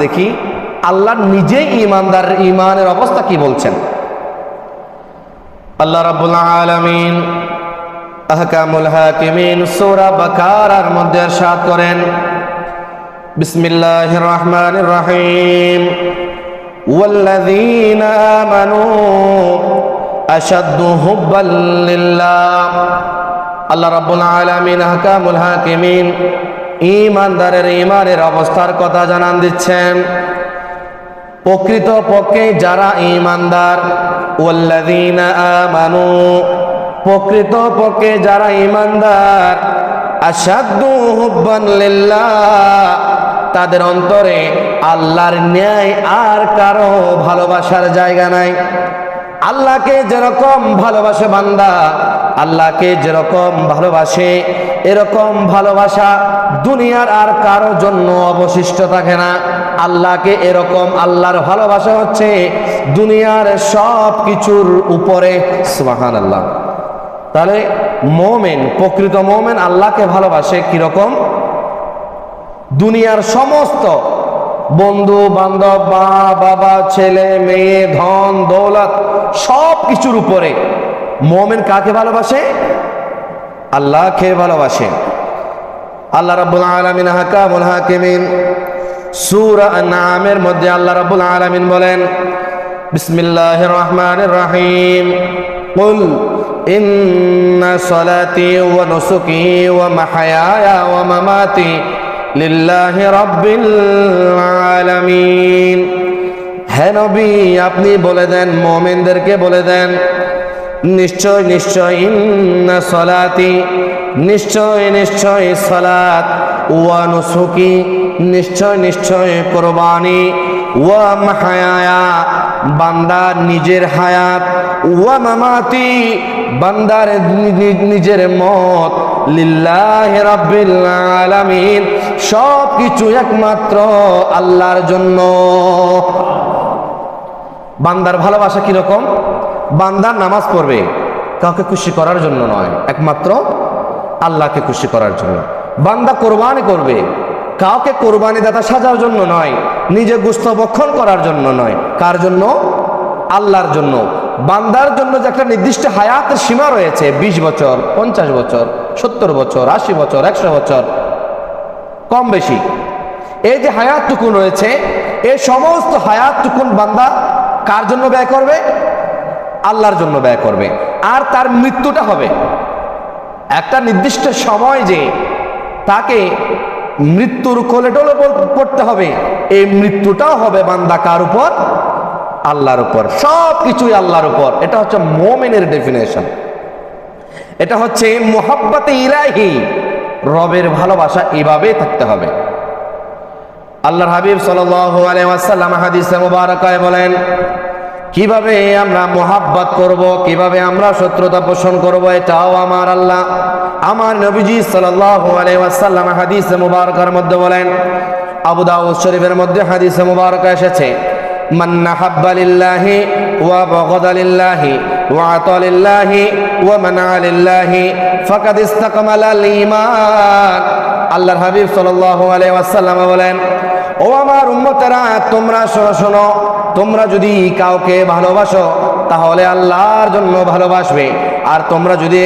দেখি আল্লাহ নিজেই ইমানের অবস্থা কি বলছেন। আল্লাহ রাব্বুল আলামিন আহকামুল হাকিমিন সূরা বাকারার মধ্যে ইরশাদ করেন, বিসমিল্লাহির রহমানির রহিম, ওয়াল্লাযীনা আমানু আশাদ্দু হুব্বাল লিল্লাহ। আল্লাহ রাব্বুল আলামিন আহকামুল হাকিমিন ঈমানদারের ঈমানের অবস্থার কথা জানান দিচ্ছেন। প্রকৃত পক্ষে যারা ঈমানদার, ওয়াল্লাযীনা আমানু, প্রকৃত পক্ষে যারা ঈমানদার, আশাদ্দু হুব্বান লিল্লাহ, তাদের অন্তরে আল্লাহর ন্যায় আর কারো ভালোবাসার জায়গা নাই। আল্লাহকে যেরকম ভালোবাসে বান্দা, আল্লাহকে যেরকম ভালোবাসে এরকম ভালোবাসা দুনিয়ার আর কারো জন্য অবশিষ্ট থাকে না। আল্লাহকে এরকম আল্লাহর ভালোবাসা হচ্ছে দুনিয়ার সব কিছুর উপরে। সুবহানাল্লাহ। তাহলে মুমিন, প্রকৃত মুমিন আল্লাহকে ভালোবাসে কিরকম? দুনিয়ার সমস্ত বন্ধু বান্ধব, মা বাবা, ছেলে মেয়ে, ধন দৌলত সব কিছুর উপরে মুমিন কাকে ভালোবাসে? আল্লাহকে ভালোবাসে। আল্লাহ রাব্বুল আলামিন আহকামুল হাকিমিন সূরা আন-নামের মধ্যে আল্লাহ রাব্বুল আলামিন বলেন, বিসমিল্লাহির রহমানির রহিম, কুল ইন্না সলাতি ওয়া নুসুকি ওয়া মাহয়ায়া ওয়া মামাতি লিল্লাহি রাব্বিল আলামিন। হে নবী, আপনি বলে দেন, মুমিনদেরকে বলে দেন, নিশ্চয় নিশ্চয়, ইন্না সলাতি, নিশ্চয় নিশ্চয় সালাত, ওয়া নুসুকি, নিশ্চয় নিশ্চয় কুরবানি, ওয়া মাহয়ায়া, বান্দার নিজের হায়াত, ওয়া মামাতি, বান্দার নিজের মত, লিল্লাহি রাব্বিল আলামিন, সব কিছু একমাত্র আল্লাহর জন্য। বান্দার ভালোবাসা কিরকম? বান্দার নামাজ পড়বে কাউকে খুশি করার জন্য নয়, একমাত্র আল্লাহকে খুশি করার জন্য। বান্দা কোরবানি করবে কাউকে কোরবানি দাতা সাজার জন্য নয়, নিজে গোশত ভক্ষণ করার জন্য নয়। কার জন্য? আল্লাহর জন্য। বান্দার জন্য যে একটা নির্দিষ্ট হায়াতের সীমা রয়েছে, 20 বছর, 50 বছর, 70 বছর, 80 বছর, 100 বছর, কম বেশি, এই যে হায়াতটুকুন রয়েছে, এই সমস্ত হায়াতটুকুন বান্দা কার জন্য ব্যয় করবে? আল্লাহর জন্য ব্যয় করবে। আর তার মৃত্যুটা হবে একটা নির্দিষ্ট সময়, যে তাকে মৃত্যুর কোলে টোলে পড়তে হবে, এই মৃত্যুটাও হবে বান্দা কার উপর? আল্লাহর উপর। সব কিছুই আল্লাহর উপর। এটা হচ্ছে মুমিনের ডেফিনেশন। এটা হচ্ছে মুহাব্বতে ইলাহি, রবের ভালোবাসা এভাবেই থাকতে হবে। আল্লাহর হাবিব সাল্লাল্লাহু আলাইহি ওয়াসাল্লাম হাদিসে মুবারাকায় বলেন, কিভাবে আমরা মুহাব্বত করব, কিভাবে আমরা শত্রুতা পোষণ করব, এটাও আমার আল্লাহ, আমার নবীজি সাল্লাল্লাহু আলাইহি ওয়াসাল্লাম হাদিসে মুবারাকার মধ্যে বলেন। আবু দাউদ শরীফের মধ্যে হাদিসে মুবারাকা এসেছে, মান নাহাব্বা লিল্লাহি ওয়া বাগাদা লিল্লাহি ওয়া আতা লিল্লাহি ওয়া মানা লিল্লাহি ফাকাদ ইসতাকমালাল ঈমান। আল্লাহর হাবিব সাল্লাল্লাহু আলাইহি ওয়াসাল্লাম বলেন, ও আমার উম্মতেরা, তোমরা শোনো, তোমরা যদি কাউকে ভালোবাসো তাহলে আল্লাহর জন্য ভালোবাসবে, আর তোমরা যদি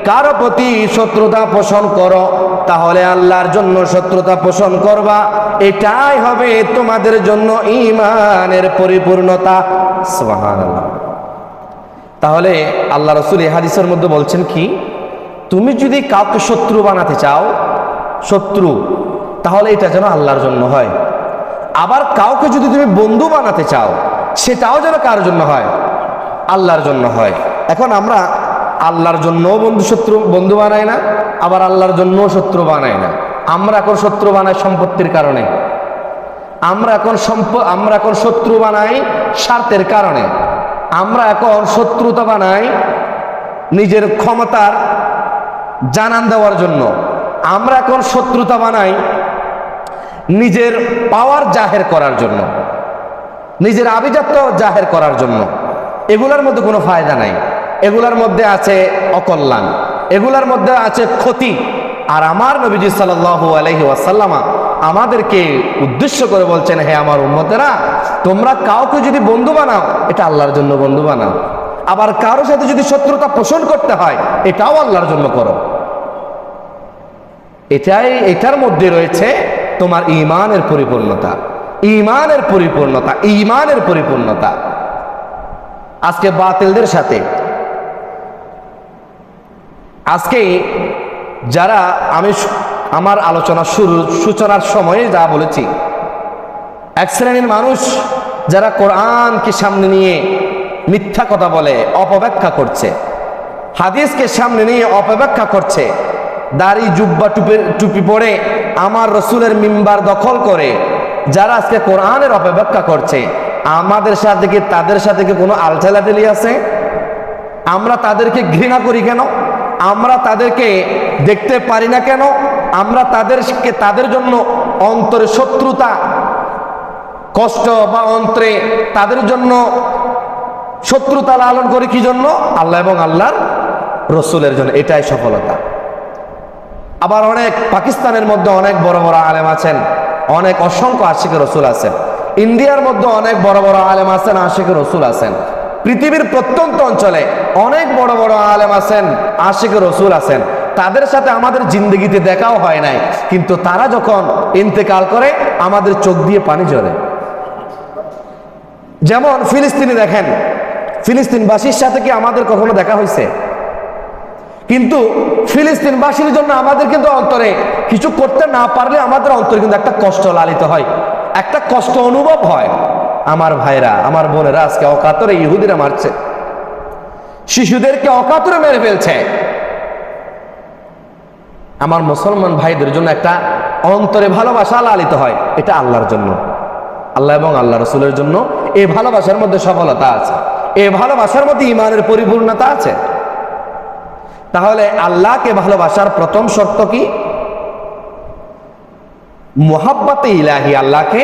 কারো প্রতি শত্রুতা পোষণ করো তাহলে আল্লাহর জন্য শত্রুতা পোষণ করবা। এটাই হবে তোমাদের জন্য ঈমানের পরিপূর্ণতা। সুবহানাল্লাহ। তাহলে আল্লাহ রাসূল এই হাদিসের মধ্যে বলছেন কি, তুমি যদি কাউকে শত্রু বানাতে চাও, শত্রু, তাহলে এটা যেন আল্লাহর জন্য হয়। আবার কাউকে যদি তুমি বন্ধু বানাতে চাও, সেটাও যেন কার জন্য হয়? আল্লাহর জন্য হয়। এখন আমরা আল্লাহর জন্য বন্ধু বানাই না, আবার আল্লাহর জন্য শত্রু বানাই না। আমরা এখন শত্রু বানাই সম্পত্তির কারণে, আমরা এখন শত্রু বানাই স্বার্থের কারণে, আমরা এখন শত্রুতা বানাই নিজের ক্ষমতার জানান দেওয়ার জন্য, আমরা এখন শত্রুতা বানাই নিজের পাওয়ার জাহের করার জন্য, নিজের আভিজাত্য জাহের করার জন্য। এগুলার মধ্যে কোনো ফায়দা নাই, এগুলার মধ্যে আছে অকল্যাণ, এগুলার মধ্যে আছে ক্ষতি। আর আমার নবীজি সাল্লাল্লাহু আলাইহি ওয়াসাল্লাম আমাদেরকে উদ্দেশ্য করে বলছেন, হে আমার উম্মতেরা, তোমরা কাউকে যদি বন্ধু বানাও, এটা আল্লাহর জন্য বন্ধু বানাও। আবার কারোর সাথে যদি শত্রুতা পোষণ করতে হয়, এটাও আল্লাহর জন্য করো। এটার মধ্যে রয়েছে তোমার ঈমানের পরিপূর্ণতা, ঈমানের পরিপূর্ণতা, ঈমানের পরিপূর্ণতা। আজকে বাতিলদের সাথে, আজকে যারা, আমি আমার আলোচনা সূচনার সময়ে যা বলেছি, এক শ্রেণীর মানুষ যারা কোরআনকে সামনে নিয়ে মিথ্যা কথা বলে, অপব্যাখ্যা করছে, হাদিসকে সামনে নিয়ে অপব্যাখ্যা করছে, দাড়ি জুব্বা টুপি পরে আমার রসুলের মিম্বার দখল করে যারা আজকে কোরআনের অপব্যাখ্যা করছে, আমাদের সাথে কি তাদের সাথে কি কোনো আলচালাচালি আছে? আমরা তাদেরকে ঘৃণা করি কেন? আমরা তাদেরকে দেখতে পারি না কেন? আমরা তাদের জন্য অন্তরে শত্রুতা, কষ্ট বা অন্তরে তাদের জন্য শত্রুতা লালন করি কি জন্য? আল্লাহ এবং আল্লাহর রসুলের জন্য। এটাই সফলতা। আবার অনেক পাকিস্তানের মধ্যে অনেক বড় বড় আলেম আছেন, অনেক অসংখ্য আশিক রসুল আছেন। ইন্ডিয়ার মধ্যে অনেক বড় বড় আলেম আছেন, আশিক রসুল আছেন। পৃথিবীর প্রত্যন্ত অঞ্চলে অনেক বড় বড় আলেম আছেন, আশিক রসুল আছেন। তাদের সাথে আমাদের জিন্দগিতে দেখাও হয় নাই, কিন্তু তারা যখন ইন্তেকাল করে আমাদের চোখ দিয়ে পানি ঝরে। যেমন ফিলিস্তিনি দেখেন, ফিলিস্তিনবাসীর সাথে কি আমাদের কখনো দেখা হয়েছে? কিন্তু ফিলিস্তিনবাসীর জন্য আমাদের কিন্তু অন্তরে কিছু করতে না পারলে আমাদের অন্তরে কিন্তু একটা কষ্ট লালিত হয়, একটা কষ্ট অনুভব হয়। আমার ভাইরা, আমার বোনেরা আজকে অকাতরে ইহুদিরা মারছে, শিশুদেরকে অকাতরে মেরে ফেলছে। আমার মুসলমান ভাইদের জন্য একটা অন্তরে ভালোবাসা লালিত হয়, এটা আল্লাহর জন্য, আল্লাহ এবং আল্লাহ রসুলের জন্য। এই ভালোবাসার মধ্যে সফলতা আছে, এই ভালোবাসার মধ্যে ঈমানের পরিপূর্ণতা আছে। তাহলে আল্লাহকে ভালোবাসার প্রথম শর্ত কি? মুহাব্বতে ইলাহি, আল্লাহকে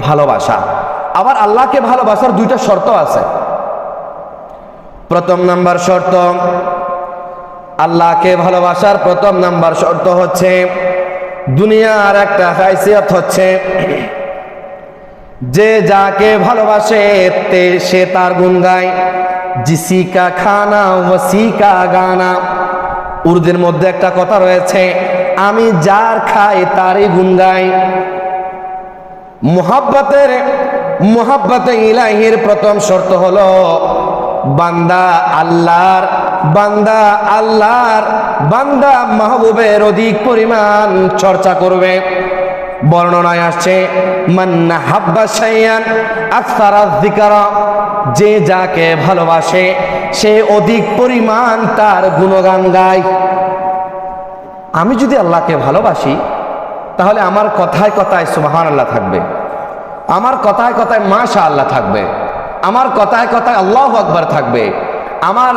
ভালোবাসা। আবার আল্লাহকে ভালোবাসার দুইটা শর্ত আছে। প্রথম নাম্বার শর্ত, আল্লাহকে ভালোবাসার প্রথম নাম্বার শর্ত হচ্ছে, দুনিয়ার একটা হাইসিয়ত হচ্ছে, যে যাকে ভালোবাসে সে তার গুণ গায়। জিসি কা খানা ওসি কা গানা। উর্দুর মধ্যে একটা কথা রয়েছে, আমি যার খাই তারই গুণ গাই। মুহাব্বতে ইলাহির প্রথম শর্ত হলো বান্দা বান্দা মাহবুবের অধিক পরিমাণ চর্চা করবে। বর্ণনায় আসছে, মান হাব্বা শাইয়ান আকসারা যিকরা, যে যাকে ভালোবাসে সে অধিক পরিমাণ তার গুণগান গায়। আমি যদি আল্লাহকে ভালোবাসি, তাহলে আমার কথায় কথায় সুবহানাল্লাহ থাকবে, আমার কথায় কথায় মাশাআল্লাহ থাকবে, আমার কথায় কথায় আল্লাহু আকবার থাকবে, আমার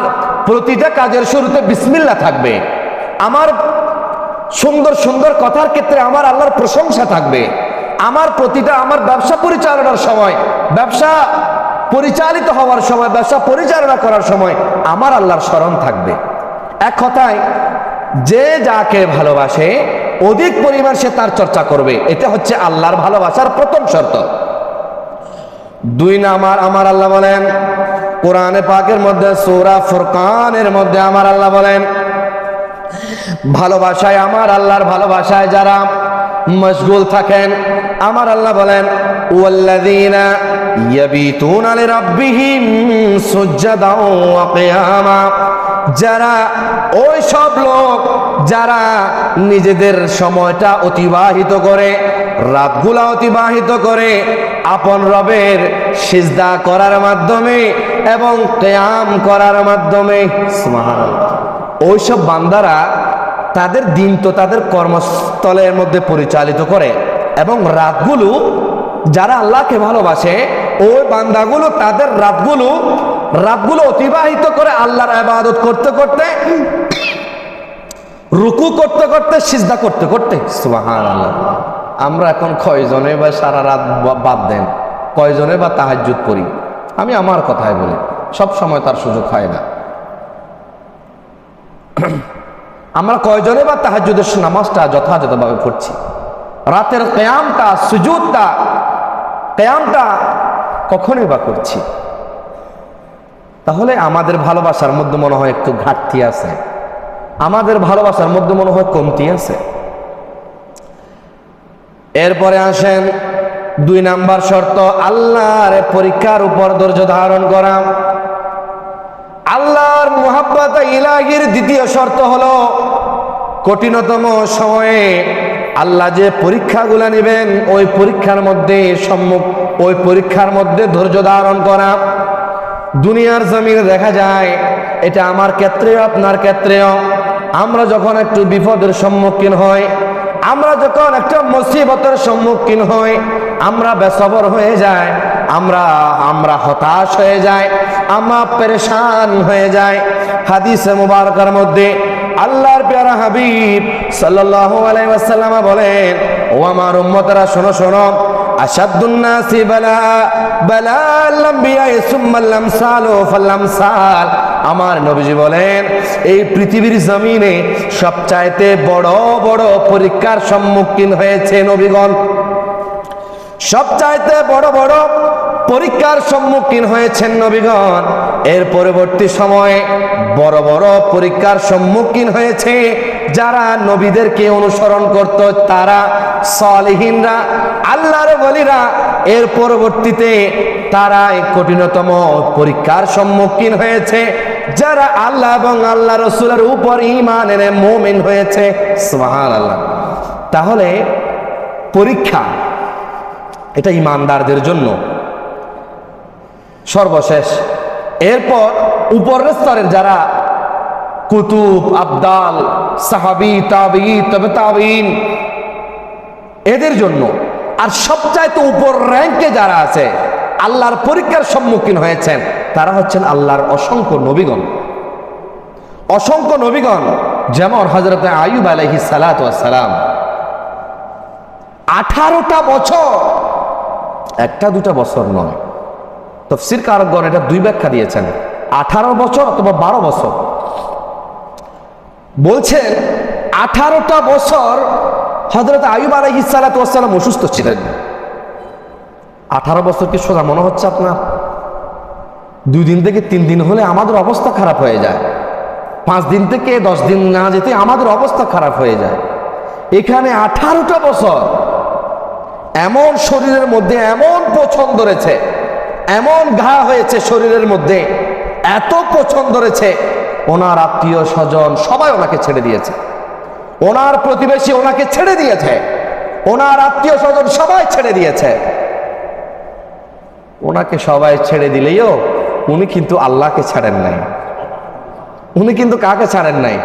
প্রতিটা কাজের শুরুতে বিসমিল্লাহ থাকবে, আমার সুন্দর সুন্দর কথার ক্ষেত্রে আমার আল্লাহর প্রশংসা থাকবে, আমার প্রতিটা, আমার ব্যবসা পরিচালনার সময়, ব্যবসা পরিচালিত হওয়ার সময়, ব্যবসা পরিচালনা করার সময় আমার আল্লাহর স্মরণ থাকবে। এক কথায়, যে যাকে ভালোবাসে অধিক পরিমাণ সে তার চর্চা করবে। এটা হচ্ছে আল্লাহর ভালোবাসার প্রথম শর্ত। দুই নাম্বার, আমার আল্লাহ বলেন কোরআনে পাকের মধ্যে, সূরা ফুরকানের মধ্যে আমার আল্লাহ বলেন, ভালোবাসায়, আমার আল্লাহর ভালোবাসায় যারা মশগুল থাকেন, আমার আল্লাহ বলেন, ওয়াল্লাযীনা ইয়াবিতুনা লিরাব্বিহিম সুজদান ওয়া কিয়ামা। যারা, ওই সব লোক যারা নিজেদের সময়টা অতিবাহিত করে, রাতগুলা অতিবাহিত করে আপন রবের সিজদা করার মাধ্যমে এবং কিয়াম করার মাধ্যমে। সুবহানাল্লাহ। ওইসব বান্দারা তাদের দিন তো তাদের কর্মস্থলের মধ্যে পরিচালিত করে, এবং রাতগুলো, যারা আল্লাহকে ভালোবাসে ওই বান্দাগুলো তাদের রাতগুলো অতিবাহিত করে আল্লাহর ইবাদত করতে করতে, রুকু করতে করতে, সিজদা করতে করতে। সুবহানাল্লাহ। আমরা এখন কয়জনে বা সারা রাত বাদ দেন, কয়জনে বা তাহাজ্জুদ পড়ি? আমি আমার কথাই বলি, সব সময় তার সুযোগ হয় না। আমরা কয়জনে বা তাহাজ্জুদের নামাজটা যথাযথভাবে পড়ছি? রাতের কিয়ামটা, সুজুদটা, কিয়ামটা কখনই বা করছি? তাহলে আমাদের ভালোবাসার মধ্যে মনে হয় একটু ঘাটতি আছে, আমাদের ভালোবাসার মধ্যে মনে হয় কমতি আছে। এরপরে আসেন 2 নাম্বার শর্ত, আল্লাহর পরীক্ষার উপর ধৈর্য ধারণ করা। আল্লাহর মুহাব্বত ইলাহির দ্বিতীয় শর্ত হলো কঠিনতম সময়ে আল্লাহ যে পরীক্ষাগুলো নেবেন ওই পরীক্ষার মধ্যে ধৈর্য ধারণ করা। দুনিয়ার জমিনে দেখা যায়, এটা আমার ক্ষেত্রেও আপনার ক্ষেত্রেও, আমরা যখন একটু বিপদের সম্মুখীন হই, আমরা যখন একটা মুসিবতের সম্মুখীন হই, আমরা বেসবর হয়ে যাই, আমরা হতাশ হয়ে যাই, আমরা পেরেশান হয়ে যাই। হাদিসে মুবারকার মধ্যে আল্লাহর প্যারা হাবিব সাল্লাল্লাহু আলাইহি ওয়াসাল্লাম বলেন, ও আমার উম্মতরা শোনো শোনো, আশাদ্দুন নাসি বালাল আম্বিয়া সুম্মাল আমসালু ফাল আমসাল। আমার নবীজি বলেন, এই পৃথিবীর জমিনে সবচাইতে বড় বড় পরীক্ষার সম্মুখীন হয়েছে নবীগণ, সবচাইতে বড় বড় পরীক্ষার সম্মুখীন হয়েছেন নবীগণ। এর পরবর্তী সময়ে বড় বড় পরীক্ষার সম্মুখীন হয়েছে যারা নবীদেরকে অনুসরণ করত, তারা সালিহিনরা, আল্লাহর ওলিরা। এর পরবর্তীতে তারা এক কঠিনতম পরীক্ষার সম্মুখীন হয়েছে যারা আল্লাহ এবং আল্লাহ রসুলের উপর ঈমান এনে মুমিন হয়েছে। সুবহানাল্লাহ। তাহলে পরীক্ষা এটা ঈমানদারদের জন্য সর্বশেষ। এরপর উপরের স্তরের যারা কুতুব, আবদাল, সাহাবী, তাবিঈ, তবে তাবিঈন, এদের জন্য। আর সবচাইতে উপর র্যাঙ্কে যারা আছে, আল্লাহর পরীক্ষার সম্মুখীন হয়েছেন, তারা হচ্ছেন আল্লাহর অসংখ্য নবীগণ। অসংখ্য নবীগণ, যেমন হযরত আইয়ুব আলাইহিস সালাতু ওয়াস সালাম 18টা বছর, 1-2 বছর নয়, তাফসীর কারকগণ এটা 2 ব্যাখ্যা দিয়েছেন, 18 বছর অথবা 12 বছর। বলছেন 18টা বছর হযরত আইয়ুব আলাইহিস সালাতু ওয়াস সালাম অসুস্থ ছিলেন। 18 বছর কি সোজা মনে হচ্ছে আপনার? 2 দিন থেকে 3 দিন হলে আমাদের অবস্থা খারাপ হয়ে যায়, 5 দিন থেকে 10 দিন না যেতে আমাদের অবস্থা খারাপ হয়ে যায়। এখানে 18টা বছর এমন শরীরের মধ্যে এমন পছন্দ রয়েছে, এমন ঘা হয়েছে শরীরের মধ্যে, এত পছন্দ রয়েছে, ওনার আত্মীয় স্বজন সবাই ওনাকে ছেড়ে দিয়েছে, ওনার প্রতিবেশী ওনাকে ছেড়ে দিয়েছে, ওনার আত্মীয় স্বজন সবাই ছেড়ে দিয়েছে। ওনাকে সবাই ছেড়ে দিলেও উনি কিন্তু আল্লাহকে ছাড়েন নাই। উনি কিন্তু কাকে ছাড়েন নাই?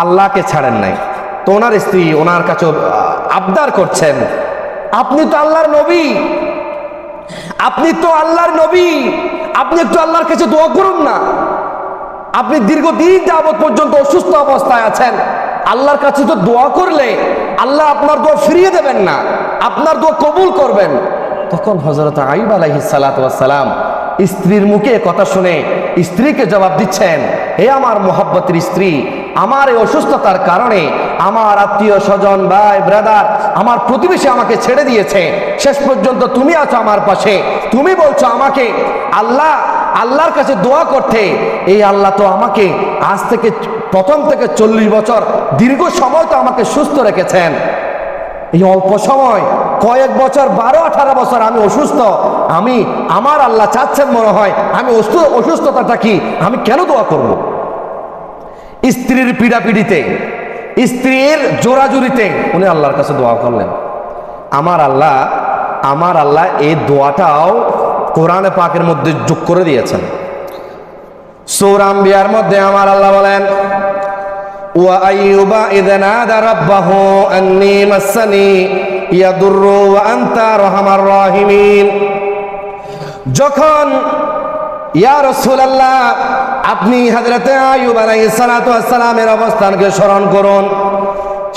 আল্লাহকে ছাড়েন নাই। তো ওনার স্ত্রী ওনার কাছে আবদার করছেন, আপনি তো আল্লাহর নবী, আপনি তো আল্লাহর নবী, আপনি একটু আল্লাহর কাছে দোয়া করুন না। আপনি দীর্ঘদিন যাবত পর্যন্ত অসুস্থ অবস্থায় আছেন, আল্লাহর কাছে তো দোয়া করলে আল্লাহ আপনার দোয়া ফিরিয়ে দেবেন না, আপনার দোয়া কবুল করবেন। তখন হযরত আইয়ুব আলাইহিস সালাতু ওয়াস সালাম স্ত্রীর মুখে কথা শুনে স্ত্রীকে জবাব দিচ্ছেন, হে আমার মুহাব্বতের স্ত্রী, আমার এই অসুস্থতার কারণে আমার আত্মীয় স্বজন, ভাই ব্রাদার, আমার প্রতিবেশী আমাকে ছেড়ে দিয়েছে, শেষ পর্যন্ত তুমি আছো আমার পাশে, তুমি বলছো আমাকে আল্লাহর কাছে দোয়া করতে। এই আল্লাহ তো আমাকে আজ থেকে প্রথম থেকে 40 বছর দীর্ঘ সময় তো আমাকে সুস্থ রেখেছেন। এই অল্প সময় কয়েক বছর 12-18 বছর আমি অসুস্থ, আমার আল্লাহ চাচ্ছেন মনে হয় আমি অসুস্থতাটা কি, আমি কেন দোয়া করব? স্ত্রীর পীড়াপিড়িতে, স্ত্রীর জোরাজুরিতে উনি আল্লাহর কাছে দোয়া করলেন। আমার আল্লাহ এই দোয়াটাও কোরআনে পাকের মধ্যে যোগ করে দিয়েছেন। সূরা আম্বিয়ার মধ্যে আমার আল্লাহ বলেন, ওয়া আইয়ুবা ইয নাদা রাব্বাহু আন্নী মাসসানি ইয়াদুররু ওয়া আনতা আরহামার রাহিমিন। যখন ইয়া রাসূলুল্লাহ আপনি হযরতে আইয়ুব আলাইহিস সালাতু ওয়াস সালামের অবস্থানকে স্মরণ করুন,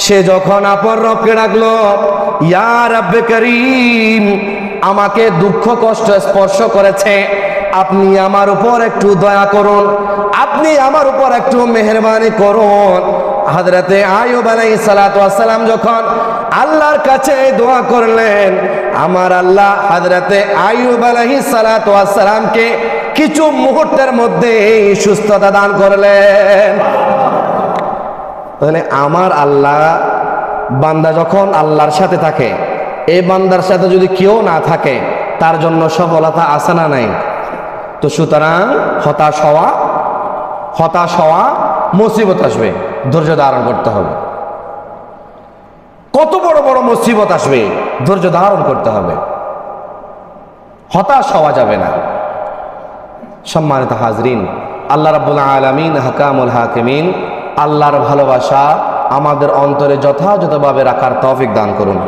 সে যখন আপন রবকে ডাকলো, ইয়া রাব্বে করিম, আমাকে দুঃখ কষ্ট স্পর্শ করেছে, আপনি আমার উপর একটু দয়া করুন, আপনি আমার উপর একটু মেহেরবানি করুন। হযরতে আইয়ুব আলাইহিস সালাতু ওয়াস সালাম যখন আল্লাহর কাছে দোয়া করলেন, আমার আল্লাহ হযরতে আইয়ুব আলাইহিস সালাতু ওয়াস সালামকে কিছু মুহূর্তের মধ্যে সুস্থতা দান করলেন। তাহলে আমার আল্লাহ, বান্দা যখন আল্লাহর সাথে থাকে, এই বান্দার সাথে যদি কেউ না থাকে, তার জন্য সফলতা আছে না নাই? তো সুতরাং হতাশ হওয়া মুসিবত আসবে, ধৈর্য ধারণ করতে হবে। কত বড় বড় মুসিবত আসবে, ধৈর্য ধারণ করতে হবে, হতাশ হওয়া যাবে না। সম্মানিত হাজরিন, আল্লাহ রাব্বুল আলামিন হাকামুল হাকিমিন আল্লাহর ভালোবাসা আমাদের অন্তরে যথাযথভাবে রাখার তৌফিক দান করুন।